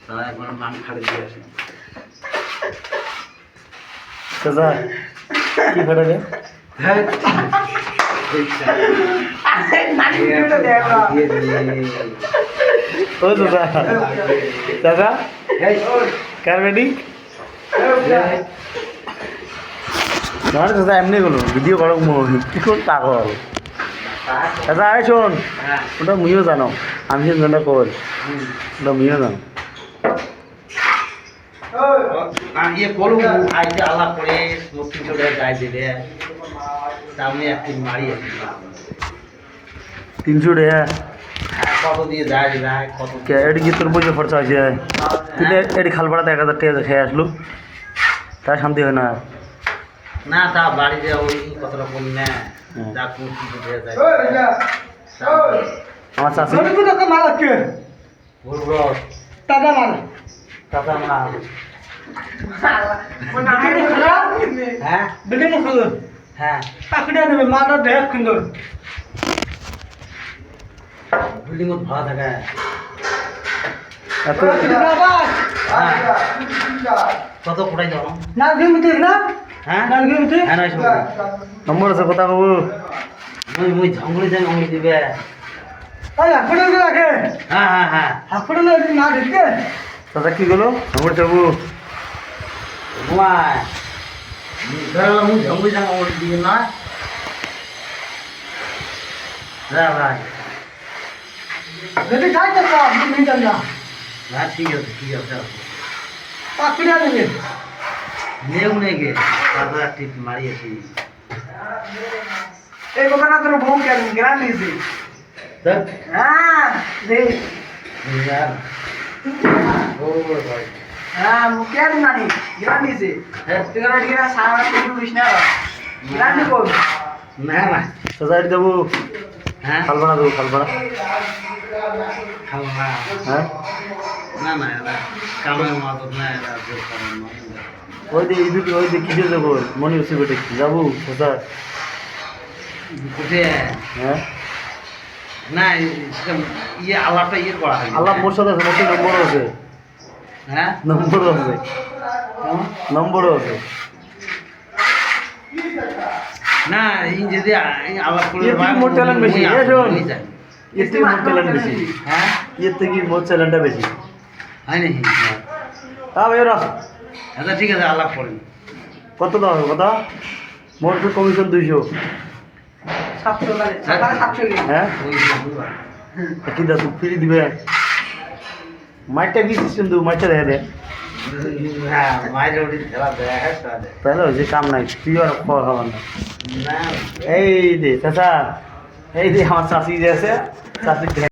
তারা একবার নাম খাড়ে দিয়ে আসে চাচা কি ফাটাবে ও চাচা চাচা কার বেডি না চাচা এমনি গেল ভিডিও করো কি কোন পাগল চাচা আয় শোন ওটা মুইও জানো আমি সেটা কর ওটা মুইও জানো ইয়ে করুক আইতে আলাপ করে মুক্তি চলে যায় দিলে সামনে একটি মারি আছে 300 টাকা কত দিয়ে যায় কত কে এটি কি তোর পয়সা খরচা হয়েছে তুই এটি খাল ভাড়াতে 1000 টাকা খেয়ে আসলো তাই শান্তি হয় না না তা বাড়িতে ওই কত রকম না যা কুটি দিয়ে যায় আমার চাষি বলবো টাকা মাল টাকা না হ্যাঁ বিল্ডিং সুন্দর হ্যাঁ পাখিটা নেবে মালটা দেখ সুন্দর বিল্ডিং ভাড়া থাকে এত কত কোটাই দাও না গেমতে না হ্যাঁ না গেমতে হ্যাঁ নয় নম্বর আছে কথা বাবু মুই ঝঙ্গলি যাই অঙ্গলি দিবে আরে আপনি রাখে হ্যাঁ হ্যাঁ হ্যাঁ আপনি না দেখতে চাচা কি গেলো নম্বর চাবু ঘুমায় ধরো মুই ঝঙ্গলি যাই অঙ্গলি দিবে না হ্যাঁ ভাই যদি খাই তো আপনি নিয়ে যান না হ্যাঁ ঠিক আছে পাখিটা নেবে নেও নেগে তারপর একটি মারিয়েছি এই কথা তোর বউ কেন গ্রাম নিয়েছি দেখ হ্যাঁ দেখ यार ओ भाई হ্যাঁ মুখে আর নানি গ্রাম নিয়েছি তুই কেন ঠিক আছে সারা রাত কিছু করিস না গ্রাম নিয়ে করবি না না চাচা এটি দেবো হ্যাঁ খাল ভাড়া দেবো খাল ভাড়া খাবো না হ্যাঁ না না এরা কামের মতো না এরা যে কামের মতো ওই যে ইঁদুর ওই যে কিসে যাবো মনে হচ্ছে বেটে কি যাবো চাচা উঠে হ্যাঁ না ইয়ে আলাপটা ইয়ে করা হয় আল্লাহ মোর সাথে আছে মোর সাথে নম্বরও আছে হ্যাঁ নম্বরও আছে নম্বরও আছে না এই যদি আলাপ করে এর থেকে মোর ট্যালেন্ট বেশি এ শোন এর থেকে মোর ট্যালেন্ট বেশি হ্যাঁ এর থেকে মোর ট্যালেন্টটা বেশি হয় নাকি হ্যাঁ ভাই ওরা আচ্ছা ঠিক আছে আলাপ করেন কত দাও কথা মোর তো কমিশন 200 700 হ্যাঁ কি দাও তুই ফ্রি দিবে মাইটটা কি সিস্টেম দেবো মাইটটা দেখা দে হ্যাঁ মায়ের ওটি খেলা দেয় হ্যাঁ তাহলে যে কাম নাই তুই আর খাওয়া খাবার না না এই যে চাচা এই যে আমার চাষি যে আছে চাষি